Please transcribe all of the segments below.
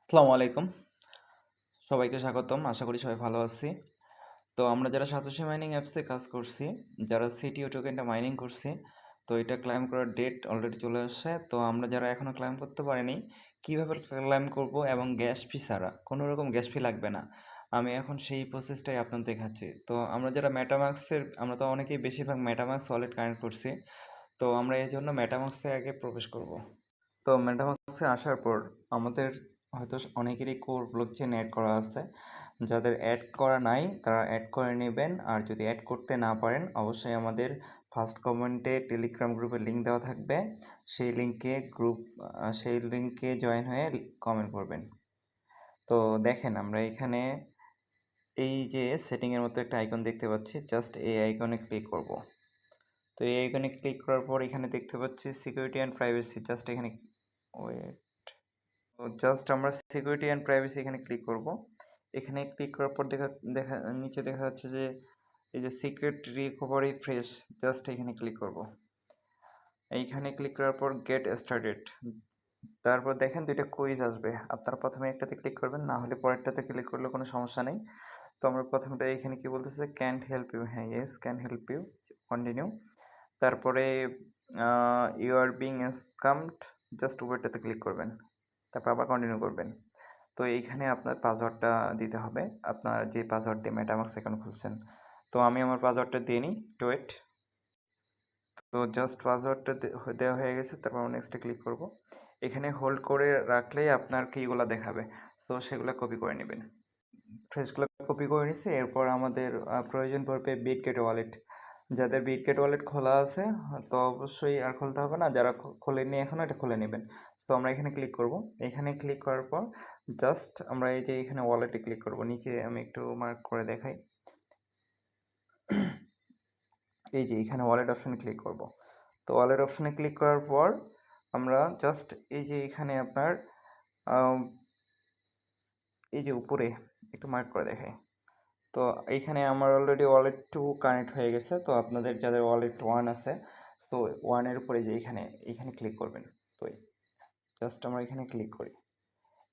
আসসালামু আলাইকুম। সবাইকে স্বাগতম। আশা করি সবাই ভালো আছি। তো আমরা যারা সাতোশি মাইনিং অ্যাপসে কাজ করছি, যারা সিটিও টোকেনটা মাইনিং করছি, তো এটা ক্লাইম করার ডেট অলরেডি চলে আসছে। তো আমরা যারা এখনও ক্লাইম করতে পারিনি, কিভাবে ক্লাইম করব এবং গ্যাস ফি ছাড়া, কোনো রকম গ্যাস ফি লাগবে না। আমি এখন সেই প্রসেসটাই আপনাদের দেখাচ্ছি। তো আমরা যারা আমরা তো অনেকেই বেশিরভাগ মেটামাস্ক ওয়ালেট কানেক্ট করছি। তো আমরা এজন্য মেটামাস্কে আগে প্রবেশ করব। তো মেটামাস্কে আসার পর আমাদের হয়তো অনেকেরই কোর ব্লকচেন অ্যাড করা আছে। যাদের অ্যাড করা নাই তারা অ্যাড করে নেবেন, আর যদি অ্যাড করতে না পারেন অবশ্যই আমাদের ফার্স্ট কমেন্টে টেলিগ্রাম গ্রুপের লিঙ্ক দেওয়া থাকবে। সেই লিঙ্কে জয়েন হয়ে কমেন্ট করবেন। তো দেখেন আমরা এখানে এই যে সেটিংয়ের মতো একটা আইকন দেখতে পাচ্ছি, জাস্ট এই আইকনে ক্লিক করব। তো এই আইকনে ক্লিক করার পর এখানে দেখতে পাচ্ছি সিকিউরিটি অ্যান্ড প্রাইভেসি, জাস্ট এখানে ওয়েট তো জাস্ট আমরা সিকিউরিটি অ্যান্ড প্রাইভেসি এখানে ক্লিক করব। এখানে ক্লিক করার পর নিচে দেখা যাচ্ছে যে এই যে সিক্রেট রিকভারি ফ্রেশ, জাস্ট এখানে ক্লিক করব। এইখানে ক্লিক করার পর গেট স্টার্টেড, তারপর দেখেন দুইটা কুইজ আসবে। আপনারা প্রথমে একটাতে ক্লিক করবেন, না হলে পরেরটাতে ক্লিক করলে কোনো সমস্যা নেই। তো আমরা প্রথমটা এখানে কি বলতেছে, ক্যান্ট হেল্প ইউ, হ্যাঁ yes can help you, continue. তারপরে you are being scammed, just ওয়েটাতে ক্লিক করবেন, তারপর আবার কন্টিনিউ করবেন। তো এইখানে আপনার পাসওয়ার্ডটা দিতে হবে, আপনার যে পাসওয়ার্ড দিয়ে মেটামাক্স অ্যাকাউন্ট খুলছেন। তো আমি আমার পাসওয়ার্ডটা দিয়ে নিই, ওয়েট। তো জাস্ট পাসওয়ার্ডটা দেওয়া হয়ে গেছে, তারপর আমরা নেক্সটে ক্লিক করব। এখানে হোল্ড করে রাখলেই আপনার কিগুলো দেখাবে, তো সেগুলো কপি করে নেবেন। ফ্রেশগুলো কপি করে নিছি। এরপর আমাদের প্রয়োজন পড়বে বিটগেট ওয়ালেট। যাদের বিটগেট ওয়ালেট খোলা আছে তো অবশ্যই আর খুলতে হবে না, যারা খোলেননি এখনও এটা খুলে নেবেন। তো আমরা এখানে ক্লিক করব। এখানে ক্লিক করার পর জাস্ট আমরা এই যে এখানে ওয়ালেটে ক্লিক করব। নিচে আমি একটু মার্ক করে দেখাই, এই যে এখানে ওয়ালেট অপশানে ক্লিক করব। তো ওয়ালেট অপশানে ক্লিক করার পর আমরা জাস্ট এই যে এখানে আপনার এই যে উপরে একটু মার্ক করে দেখাই। তো এইখানে আমার অলরেডি ওয়ালেট 2 কানেক্ট হয়ে গেছে। তো আপনাদের যাদের ওয়ালেট 1 আছে, তো 1 এর উপরে যে এখানে ক্লিক করবেন। তো জাস্ট আমরা এখানে ক্লিক করি।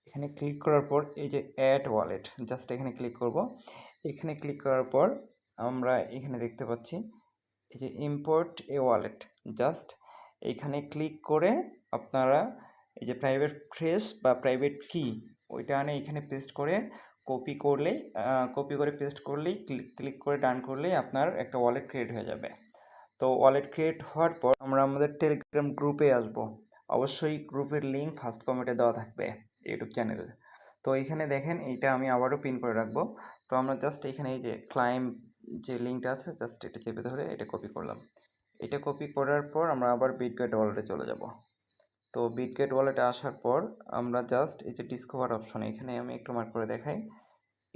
এখানে ক্লিক করার পর এই যে অ্যাড ওয়ালেট, জাস্ট এখানে ক্লিক করব। এখানে ক্লিক করার পর আমরা এখানে দেখতে পাচ্ছি এই যে ইম্পোর্ট এ ওয়ালেট, জাস্ট এইখানে ক্লিক করে আপনারা এই যে প্রাইভেট ফ্রেশ বা প্রাইভেট কি ওইটা আনে এখানে পেস্ট করে কপি করে পেস্ট করলেই ক্লিক করে ডান করলেই আপনার একটা ওয়ালেট ক্রিয়েট হয়ে যাবে। তো ওয়ালেট ক্রিয়েট হওয়ার পর আমরা আমাদের টেলিগ্রাম গ্রুপে আসব। অবশ্যই গ্রুপের লিঙ্ক ফার্স্ট কমেন্টে দেওয়া থাকবে ইউটিউব চ্যানেলে। তো এইখানে দেখেন এইটা আমি আবারও পিন করে রাখবো। তো আমরা জাস্ট এখানে এই যে ক্লাইম যে লিঙ্কটা আছে, জাস্ট এটা চেপে ধরে এটা কপি করলাম। এটা কপি করার পর আমরা আবার বিটগেট ওয়ালেটে চলে যাব। তো বিটগেট ওয়ালেটে আসার পর আমরা জাস্ট এই যে ডিসকভার অপশন, এখানে আমি একটু মার্ক করে দেখাই।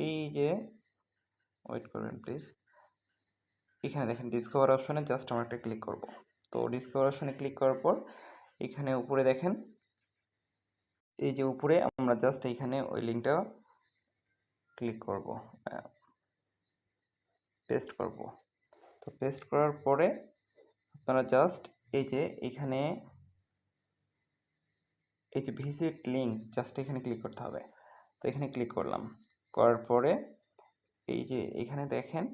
এই যে ওয়েট করবেন প্লিজ, এখানে দেখেন ডিসকভার অপশনে জাস্ট আমরা একটা ক্লিক করব। তো ডিসকভার অপশনে ক্লিক করার পর এখানে উপরে দেখেন এই যে উপরে আমরা জাস্ট এইখানে ওই লিঙ্কটা ক্লিক করব, পেস্ট করব। তো পেস্ট করার পরে আপনারা জাস্ট এই যে এখানে এই যে ভিজিট লিঙ্ক, জাস্ট এখানে ক্লিক করতে হবে। তো এখানে ক্লিক করলাম, করার পরে এই যে এখানে দেখেন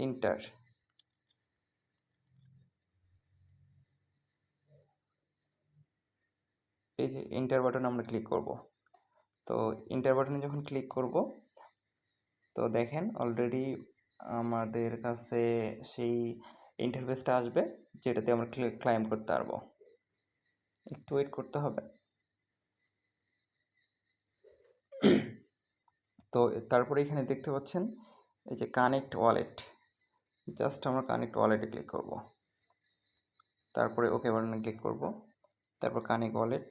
ইন্টার, এই যে ইন্টার বাটনে আমরা ক্লিক করব। তো ইন্টার বাটনে যখন ক্লিক করব তো দেখেন অলরেডি আমাদের কাছে সেই ইন্টারফেসটা আসবে যেটাতে আমরা ক্লাইম করতে পারবো। একটু ওয়েট করতে হবে। তো তারপরে এখানে দেখতে পাচ্ছেন এই যে কানেক্ট ওয়ালেট, জাস্ট আমরা কানেক্ট ওয়ালেটে ক্লিক করব। তারপরে ওকে বাটনে ক্লিক করব, তারপর কানেক্ট ওয়ালেট।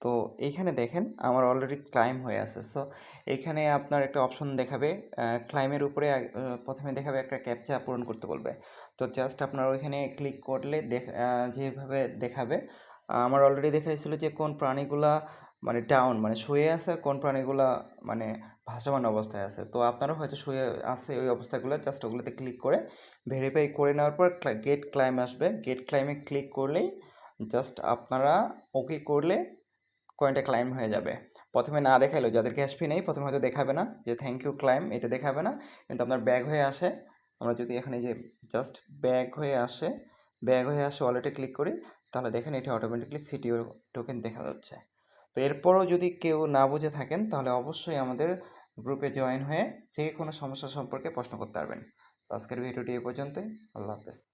তো এইখানে দেখেন আমার অলরেডি ক্লাইম হয়ে আছে। সো এইখানে আপনার একটা অপশন দেখাবে, ক্লাইমের উপরে প্রথমে দেখাবে একটা ক্যাপচা পূরণ করতে বলবে। তো জাস্ট আপনার ওইখানে ক্লিক করলে যেভাবে দেখাবে, আমার অলরেডি দেখাইছিল যে কোন প্রাণীগুলা মানে ডাউন মানে শুয়ে আছে, কোন প্রাণীগুলা মানে ভাসমান অবস্থায় আছে। তো আপনারা হয়তো শুয়ে আছে ওই অবস্থাগুলো, জাস্ট ওগুলোতে ক্লিক করে ভেরিফাই করে নেওয়ার পর গেট ক্লাইম আসবে। গেট ক্লাইমে ক্লিক করলেই জাস্ট আপনারা ওকে করলে কয়েনটা ক্লাইম হয়ে যাবে। প্রথমে না দেখাইলেও যাদের ক্যাশ ফি নেই প্রথমে হয়তো দেখাবে না যে থ্যাংক ইউ ক্লাইম, এটা দেখাবে না, কিন্তু আপনার ব্যাক হয়ে আসে। আমরা যদি এখানে যে জাস্ট ব্যাক হয়ে আসে ওয়ালেটে ক্লিক করি, তাহলে দেখেন এটা অটোমেটিকলি সিটিও টোকেন দেখা যাচ্ছে। তো এরপরও যদি কেউ না বুঝে থাকেন তাহলে অবশ্যই আমাদের গ্রুপে জয়েন হয়ে যে কোনো সমস্যা সম্পর্কে প্রশ্ন করতে পারবেন। তো আজকের ভিডিওটি এই পর্যন্তই। আল্লাহ হাফেজ।